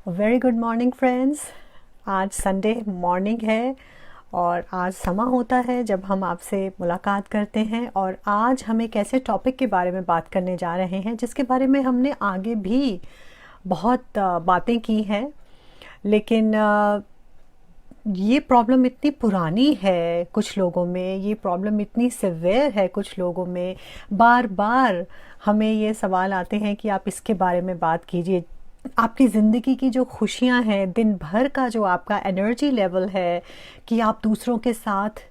Very good morning friends. आज Sunday morning है और आज समा होता है जब हम आपसे मुलाकात करते हैं। और आज हम एक ऐसे टॉपिक के बारे में बात करने जा रहे हैं जिसके बारे में हमने आगे भी बहुत बातें की हैं, लेकिन ये प्रॉब्लम इतनी पुरानी है कुछ लोगों में, ये प्रॉब्लम इतनी सिवियर है कुछ लोगों में। बार बार हमें ये सवाल आते हैं कि आप इसके बारे में बात कीजिए। आपकी ज़िंदगी की जो खुशियां हैं, दिन भर का जो आपका एनर्जी लेवल है, कि आप दूसरों के साथ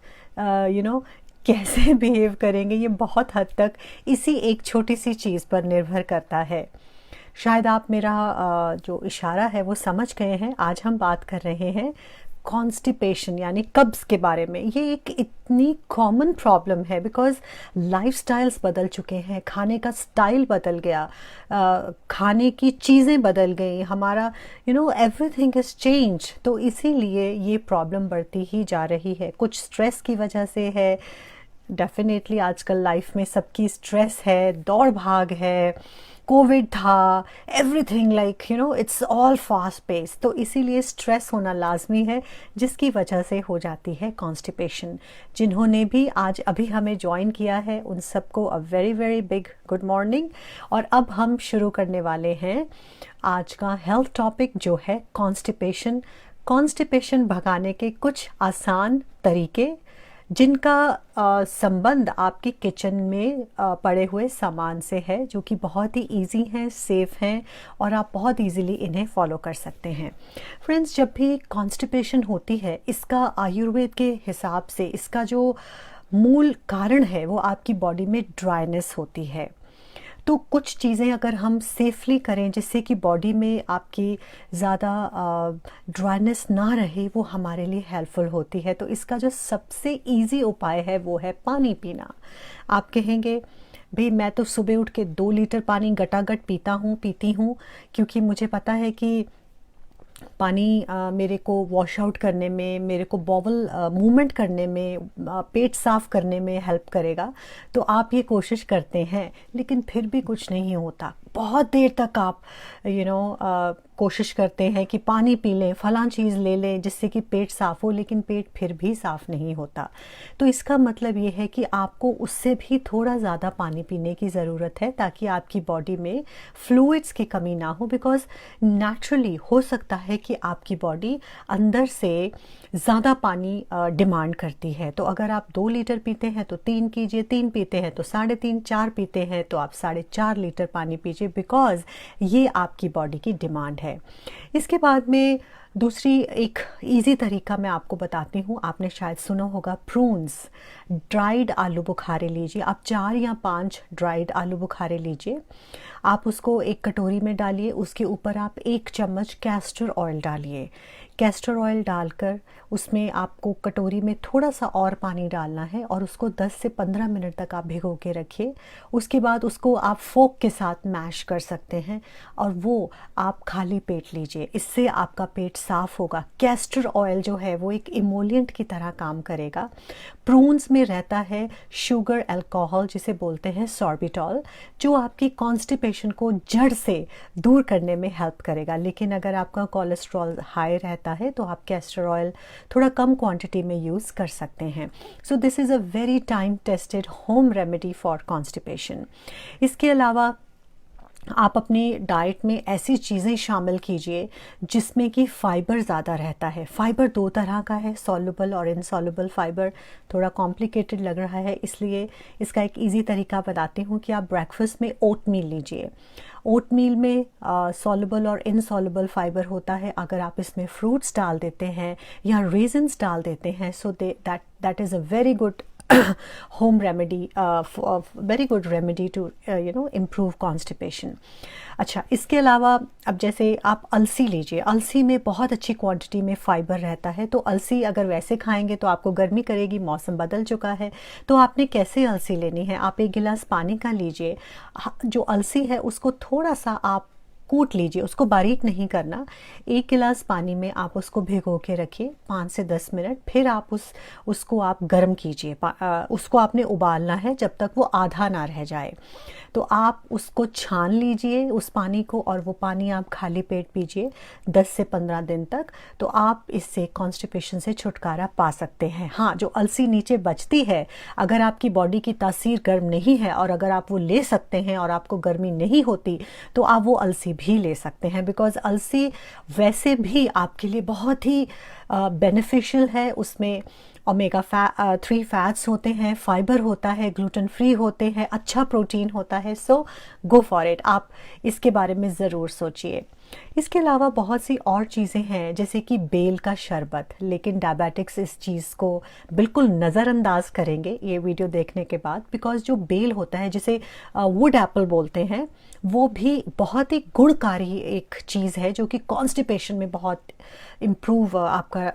कैसे बिहेव करेंगे, ये बहुत हद तक इसी एक छोटी सी चीज़ पर निर्भर करता है। शायद आप मेरा जो इशारा है वो समझ गए हैं। आज हम बात कर रहे हैं कॉन्स्टिपेशन यानी कब्ज़ के बारे में। ये एक इतनी कॉमन प्रॉब्लम है बिकॉज़ लाइफस्टाइल्स बदल चुके हैं, खाने का स्टाइल बदल गया, खाने की चीज़ें बदल गई, हमारा एवरीथिंग इज़ चेंज। तो इसीलिए ये प्रॉब्लम बढ़ती ही जा रही है। कुछ स्ट्रेस की वजह से है, डेफिनेटली आजकल लाइफ में सबकी स्ट्रेस है, दौड़ भाग है, कोविड था, everything it's all fast pace. तो इसीलिए स्ट्रेस होना लाजमी है, जिसकी वजह से हो जाती है कॉन्स्टिपेशन। जिन्होंने भी आज अभी हमें ज्वाइन किया है उन सबको a very very big good morning. और अब हम शुरू करने वाले हैं आज का हेल्थ टॉपिक जो है कॉन्स्टिपेशन। कॉन्स्टिपेशन भगाने के कुछ आसान तरीके जिनका संबंध आपकी किचन में पड़े हुए सामान से है, जो कि बहुत ही इजी हैं, सेफ़ हैं और आप बहुत इजीली इन्हें फॉलो कर सकते हैं। फ्रेंड्स, जब भी कॉन्स्टिपेशन होती है, इसका आयुर्वेद के हिसाब से इसका जो मूल कारण है वो आपकी बॉडी में ड्राइनेस होती है। तो कुछ चीज़ें अगर हम सेफली करें जिससे कि बॉडी में आपकी ज़्यादा ड्राइनेस ना रहे, वो हमारे लिए हेल्पफुल होती है। तो इसका जो सबसे इजी उपाय है वो है पानी पीना। आप कहेंगे भाई मैं तो सुबह उठ के 2 लीटर पानी गटागट पीती हूँ, क्योंकि मुझे पता है कि पानी मेरे को वॉश आउट करने में, मेरे को बॉवल मूवमेंट करने में, पेट साफ़ करने में हेल्प करेगा। तो आप ये कोशिश करते हैं, लेकिन फिर भी कुछ नहीं होता। बहुत देर तक आप कोशिश करते हैं कि पानी पी लें, फलां चीज़ ले लें जिससे कि पेट साफ़ हो, लेकिन पेट फिर भी साफ़ नहीं होता। तो इसका मतलब ये है कि आपको उससे भी थोड़ा ज़्यादा पानी पीने की ज़रूरत है, ताकि आपकी बॉडी में फ्लूइड्स की कमी ना हो। बिकॉज़ नेचुरली हो सकता है कि आपकी बॉडी अंदर से ज़्यादा पानी डिमांड करती है। तो अगर आप 2 लीटर पीते हैं तो 3 कीजिए, 3 पीते हैं तो 3.5, 4 पीते हैं तो आप 4.5 लीटर पानी पीजिए, बिकॉज़ ये आपकी बॉडी की डिमांड है। इसके बाद में दूसरी एक इजी तरीका मैं आपको बताती हूँ। आपने शायद सुना होगा प्रून्स, ड्राइड आलू बुखारे लीजिए। आप 4 या 5 ड्राइड आलू बुखारे लीजिए, आप उसको एक कटोरी में डालिए, उसके ऊपर आप 1 चम्मच कैस्टर ऑयल डालिए। कैस्टर ऑयल डालकर उसमें आपको कटोरी में थोड़ा सा और पानी डालना है और उसको 10 से 15 मिनट तक आप भिगो के रखिए। उसके बाद उसको आप फोक के साथ मैश कर सकते हैं और वो आप खाली पेट लीजिए। इससे आपका पेट साफ़ होगा। कैस्टर ऑयल जो है वो एक इमोलिएंट की तरह काम करेगा। प्रून्स में रहता है शुगर अल्कोहल, जिसे बोलते हैं सॉर्बिटॉल, जो आपकी कॉन्स्टिपेशन को जड़ से दूर करने में हेल्प करेगा। लेकिन अगर आपका कोलेस्ट्रॉल हाई रहता है तो आप कैस्टर ऑयल थोड़ा कम क्वांटिटी में यूज़ कर सकते हैं। So this is a very time tested home remedy for constipation. इसके अलावा आप अपनी डाइट में ऐसी चीज़ें शामिल कीजिए जिसमें कि फ़ाइबर ज़्यादा रहता है। फ़ाइबर 2 तरह का है, सॉल्युबल और इनसॉल्युबल फ़ाइबर। थोड़ा कॉम्प्लिकेटेड लग रहा है, इसलिए इसका एक इजी तरीका बताती हूँ कि आप ब्रेकफास्ट में ओट मील लीजिए। ओट मील में सॉल्युबल और इनसॉल्युबल फ़ाइबर होता है। अगर आप इसमें फ्रूट्स डाल देते हैं या रेजिन्स डाल देते हैं, so that is a very good home remedy, very good remedy to improve constipation. अच्छा, इसके अलावा अब जैसे आप अलसी लीजिए। अलसी में बहुत अच्छी क्वांटिटी में फ़ाइबर रहता है। तो अलसी अगर वैसे खाएंगे तो आपको गर्मी करेगी, मौसम बदल चुका है। तो आपने कैसे अलसी लेनी है, आप 1 गिलास पानी का लीजिए। जो अलसी है उसको थोड़ा सा आप कूट लीजिए, उसको बारीक नहीं करना। 1 गिलास पानी में आप उसको भिगो के रखिए 5 से 10 मिनट। फिर आप उसको आप गर्म कीजिए। उसको आपने उबालना है जब तक वो आधा ना रह जाए। तो आप उसको छान लीजिए उस पानी को, और वो पानी आप खाली पेट पीजिए 10 से 15 दिन तक। तो आप इससे कॉन्स्टिपेशन से छुटकारा पा सकते हैं। हाँ, जो अलसी नीचे बचती है, अगर आपकी बॉडी की तासीर गर्म नहीं है और अगर आप वो ले सकते हैं और आपको गर्मी नहीं होती, तो आप वो अलसी भी ले सकते हैं। बिकॉज़ अलसी वैसे भी आपके लिए बहुत ही बेनिफिशियल है। उसमें ओमेगा 3 फैट्स होते हैं, फाइबर होता है, ग्लूटेन फ्री होते हैं, अच्छा प्रोटीन होता है। सो गो फॉर इट, आप इसके बारे में ज़रूर सोचिए। इसके अलावा बहुत सी और चीज़ें हैं जैसे कि बेल का शरबत, लेकिन डायबिटिक्स इस चीज़ को बिल्कुल नज़रअंदाज करेंगे ये वीडियो देखने के बाद। बिकॉज़ जो बेल होता है, जिसे वुड एप्पल बोलते हैं, वो भी बहुत ही गुणकारी एक चीज़ है जो कि कॉन्स्टिपेशन में बहुत इम्प्रूव आपका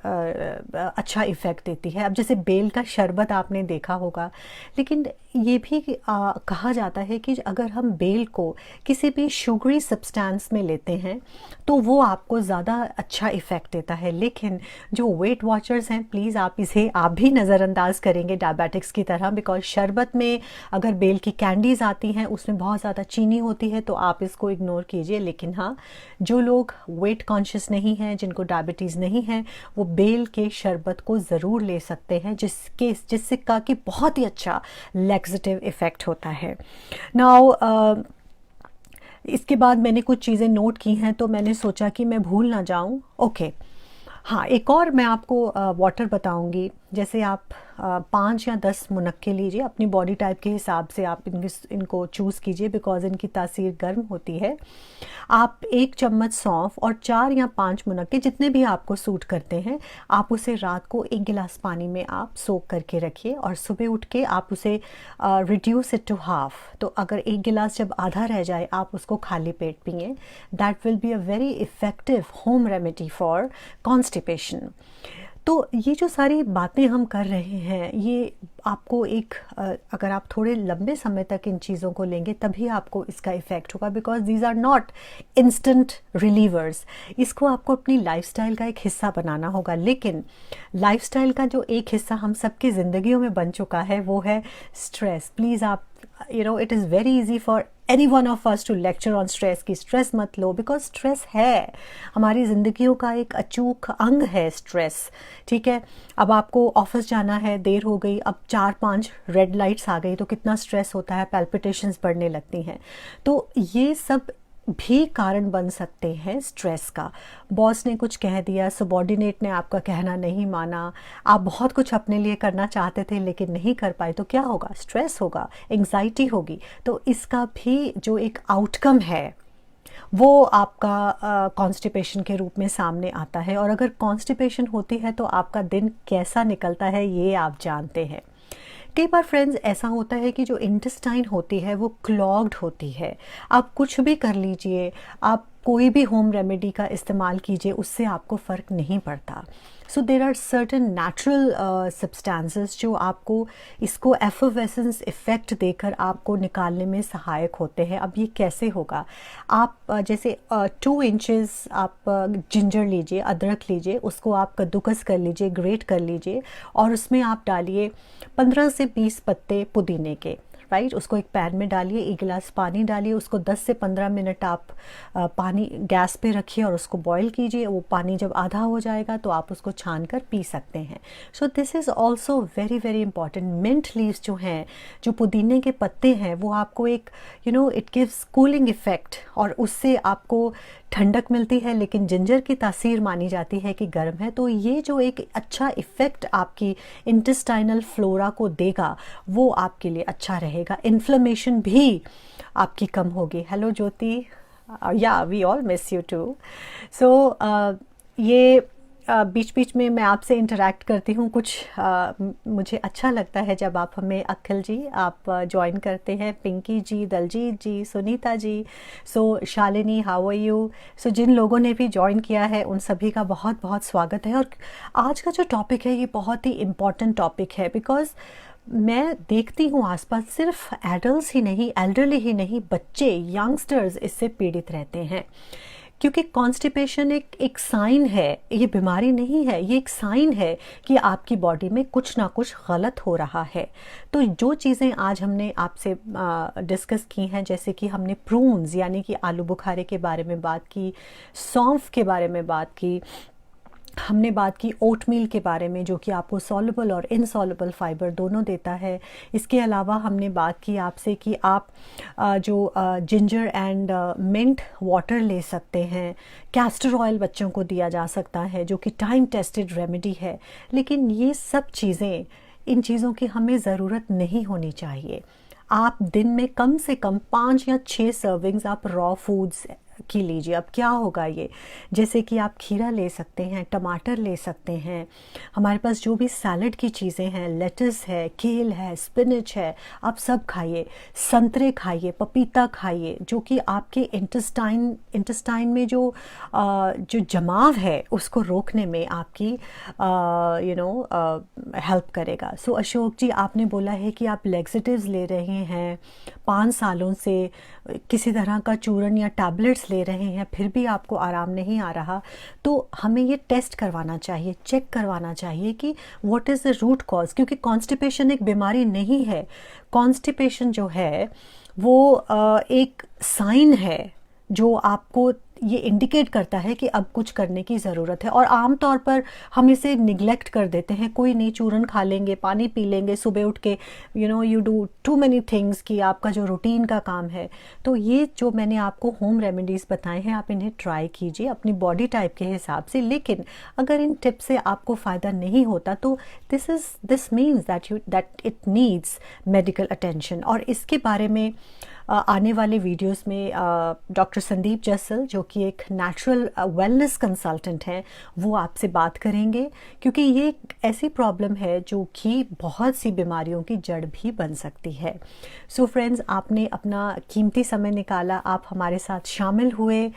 अच्छा इफ़ेक्ट देती है। अब जैसे बेल का शरबत आपने देखा होगा, लेकिन ये भी कहा जाता है कि अगर हम बेल को किसी भी शुगरी सब्सटेंस में लेते हैं तो वो आपको ज़्यादा अच्छा इफ़ेक्ट देता है। लेकिन जो वेट वॉचर्स हैं, प्लीज़ आप भी नज़रअंदाज करेंगे डायबिटिक्स की तरह। बिकॉज शरबत में अगर बेल की कैंडीज़ आती हैं उसमें बहुत ज़्यादा चीनी होती है, तो आप इसको इग्नोर कीजिए। लेकिन हाँ, जो लोग वेट कॉन्शियस नहीं हैं, जिनको डायबिटीज़ नहीं है, वो बेल के शरबत को ज़रूर ले सकते हैं, जिससे का कि बहुत ही अच्छा लैक्सेटिव इफ़ेक्ट होता है। नाउ इसके बाद मैंने कुछ चीज़ें नोट की हैं, तो मैंने सोचा कि मैं भूल ना जाऊं। ओके, हाँ, एक और मैं आपको वाटर बताऊंगी। जैसे आप 5 या 10 मुनक्के लीजिए, अपनी बॉडी टाइप के हिसाब से आप इनको चूज़ कीजिए, बिकॉज इनकी तासीर गर्म होती है। आप 1 चम्मच सौंफ और 4 या 5 मुनक्के, जितने भी आपको सूट करते हैं, आप उसे रात को 1 गिलास पानी में आप सोक करके रखिए और सुबह उठ के आप उसे रिड्यूस इट टू हाफ। तो अगर 1 गिलास जब आधा रह जाए, आप उसको खाली पेट पिए। That will be a very effective home remedy for constipation. तो ये जो सारी बातें हम कर रहे हैं, ये आपको अगर आप थोड़े लंबे समय तक इन चीज़ों को लेंगे तभी आपको इसका इफ़ेक्ट होगा। Because these are not instant relievers. इसको आपको अपनी लाइफस्टाइल का एक हिस्सा बनाना होगा। लेकिन लाइफस्टाइल का जो एक हिस्सा हम सबकी ज़िंदगियों में बन चुका है वो है स्ट्रेस। प्लीज़ आप it is very easy for any one of us to lecture on stress कि स्ट्रेस मत लो, बिकॉज स्ट्रेस है हमारी ज़िंदगियों का एक अचूक अंग है स्ट्रेस। ठीक है, अब आपको ऑफिस जाना है, देर हो गई, अब 4-5 रेड लाइट्स आ गई तो कितना स्ट्रेस होता है, पैल्पिटेशंस बढ़ने लगती हैं। तो ये सब भी कारण बन सकते हैं स्ट्रेस का। बॉस ने कुछ कह दिया, सबॉर्डिनेट ने आपका कहना नहीं माना, आप बहुत कुछ अपने लिए करना चाहते थे लेकिन नहीं कर पाए, तो क्या होगा? स्ट्रेस होगा, एंग्जाइटी होगी। तो इसका भी जो एक आउटकम है वो आपका कॉन्स्टिपेशन के रूप में सामने आता है। और अगर कॉन्स्टिपेशन होती है तो आपका दिन कैसा निकलता है ये आप जानते हैं। कई बार फ्रेंड्स ऐसा होता है कि जो इंटेस्टाइन होती है वो क्लॉग्ड होती है। आप कुछ भी कर लीजिए, आप कोई भी होम रेमेडी का इस्तेमाल कीजिए, उससे आपको फ़र्क नहीं पड़ता। So there are certain natural substances जो आपको इसको एफर्वेसेंस इफ़ेक्ट देकर आपको निकालने में सहायक होते हैं। अब ये कैसे होगा? आप जैसे 2 इंचेस आप जिंजर लीजिए, अदरक लीजिए, उसको आप कद्दूकस कर लीजिए, ग्रेट कर लीजिए, और उसमें आप डालिए 15 से 20 पत्ते पुदीने के। राइट, उसको एक पैन में डालिए, 1 गिलास पानी डालिए, उसको 10 से 15 मिनट आप पानी गैस पे रखिए और उसको बॉईल कीजिए। वो पानी जब आधा हो जाएगा तो आप उसको छान कर पी सकते हैं। So this is also very very important. Mint leaves जो हैं, जो पुदीने के पत्ते हैं, वो आपको एक इट गिव्स कूलिंग इफ़ेक्ट और उससे आपको ठंडक मिलती है। लेकिन जिंजर की तासीर मानी जाती है कि गर्म है, तो ये जो एक अच्छा इफ़ेक्ट आपकी इंटेस्टाइनल फ्लोरा को देगा वो आपके लिए अच्छा रहेगा। इन्फ्लेमेशन भी आपकी कम होगी। Hello Jyoti, yeah we all miss you too. So ये बीच बीच में मैं आपसे इंटरेक्ट करती हूँ कुछ। मुझे अच्छा लगता है जब आप हमें, अखिल जी आप ज्वाइन करते हैं, पिंकी जी, दलजीत जी, सुनीता जी, सो शालिनी, हाउ आर यू। सो जिन लोगों ने भी ज्वाइन किया है उन सभी का बहुत बहुत स्वागत है। और आज का जो टॉपिक है ये बहुत ही इम्पॉर्टेंट टॉपिक है। बिकॉज मैं देखती हूँ आसपास सिर्फ एडल्ट्स ही नहीं, एल्डरली ही नहीं, बच्चे, यंगस्टर्स इससे पीड़ित रहते हैं। क्योंकि कॉन्स्टिपेशन एक साइन है, ये बीमारी नहीं है, ये एक साइन है कि आपकी बॉडी में कुछ ना कुछ गलत हो रहा है। तो जो चीज़ें आज हमने आपसे डिस्कस की हैं, जैसे कि हमने प्रून्स यानी कि आलू बुखारे के बारे में बात की, सौंफ के बारे में बात की, हमने बात की ओटमील के बारे में जो कि आपको सॉल्युबल और इनसॉल्युबल फाइबर दोनों देता है। इसके अलावा हमने बात की आपसे कि आप जो जिंजर एंड मिंट वाटर ले सकते हैं। कैस्टर ऑयल बच्चों को दिया जा सकता है जो कि टाइम टेस्टेड रेमेडी है। लेकिन ये सब चीज़ें, इन चीज़ों की हमें ज़रूरत नहीं होनी चाहिए। आप दिन में कम से कम 5 या 6 सर्विंग्स आप रॉ फूड्स की लीजिए। अब क्या होगा ये, जैसे कि आप खीरा ले सकते हैं, टमाटर ले सकते हैं, हमारे पास जो भी सैलड की चीज़ें हैं, लेटस है, केल है, स्पिनच है, आप सब खाइए। संतरे खाइए, पपीता खाइए, जो कि आपके इंटेस्टाइन में जो जमाव है उसको रोकने में आपकी हेल्प करेगा। सो अशोक जी, आपने बोला है कि आप लेक्सेटिव्स ले रहे हैं 5 सालों से, किसी तरह का चूरन या टैबलेट्स ले रहे हैं, फिर भी आपको आराम नहीं आ रहा, तो हमें ये टेस्ट करवाना चाहिए, चेक करवाना चाहिए कि what is the root cause. क्योंकि कॉन्स्टिपेशन एक बीमारी नहीं है। कॉन्स्टिपेशन जो है वो एक साइन है जो आपको ये इंडिकेट करता है कि अब कुछ करने की ज़रूरत है। और आम तौर पर हम इसे निगलेक्ट कर देते हैं, कोई नहीं, चूरन खा लेंगे, पानी पी लेंगे, सुबह उठ के you do too many things कि आपका जो रूटीन का काम है। तो ये जो मैंने आपको होम रेमेडीज़ बताए हैं, आप इन्हें ट्राई कीजिए अपनी बॉडी टाइप के हिसाब से। लेकिन अगर इन टिप से आपको फ़ायदा नहीं होता तो this means that it needs medical attention. और इसके बारे में आने वाले वीडियोस में डॉक्टर संदीप जस्सल, जो कि एक नेचुरल वेलनेस कंसल्टेंट हैं, वो आपसे बात करेंगे। क्योंकि ये एक ऐसी प्रॉब्लम है जो कि बहुत सी बीमारियों की जड़ भी बन सकती है। सो फ्रेंड्स, आपने अपना कीमती समय निकाला, आप हमारे साथ शामिल हुए,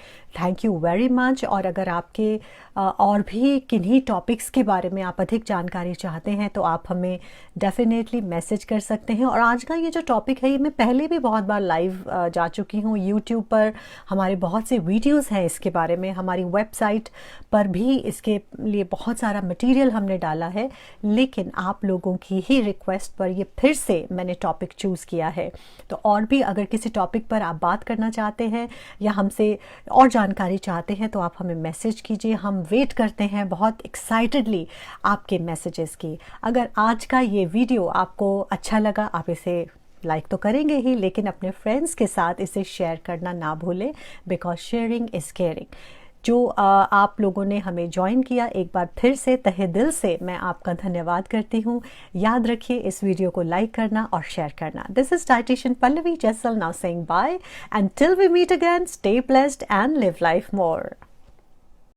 थैंक यू वेरी मच। और अगर आपके और भी किन्हीं टॉपिक्स के बारे में आप अधिक जानकारी चाहते हैं तो आप हमें डेफिनेटली मैसेज कर सकते हैं। और आज का ये जो टॉपिक है, ये मैं पहले भी बहुत बार लाइव जा चुकी हूँ। यूट्यूब पर हमारे बहुत से वीडियोस हैं इसके बारे में, हमारी वेबसाइट पर भी इसके लिए बहुत सारा मटेरियल हमने डाला है। लेकिन आप लोगों की ही रिक्वेस्ट पर ये फिर से मैंने टॉपिक चूज़ किया है। तो और भी अगर किसी टॉपिक पर आप बात करना चाहते हैं या हमसे और जानकारी चाहते हैं तो आप हमें मैसेज कीजिए। हम वेट करते हैं बहुत एक्साइटेडली आपके मैसेजेस की। अगर आज का ये वीडियो आपको अच्छा लगा, आप इसे लाइक तो करेंगे ही, लेकिन अपने फ्रेंड्स के साथ इसे शेयर करना ना भूलें, बिकॉज शेयरिंग इज़ केयरिंग। जो आप लोगों ने हमें ज्वाइन किया, एक बार फिर से तहे दिल से मैं आपका धन्यवाद करती हूँ। याद रखिए इस वीडियो को लाइक करना और शेयर करना। This is dietitian Pallavi Jassal now saying bye, and till we meet again, stay blessed and live life more.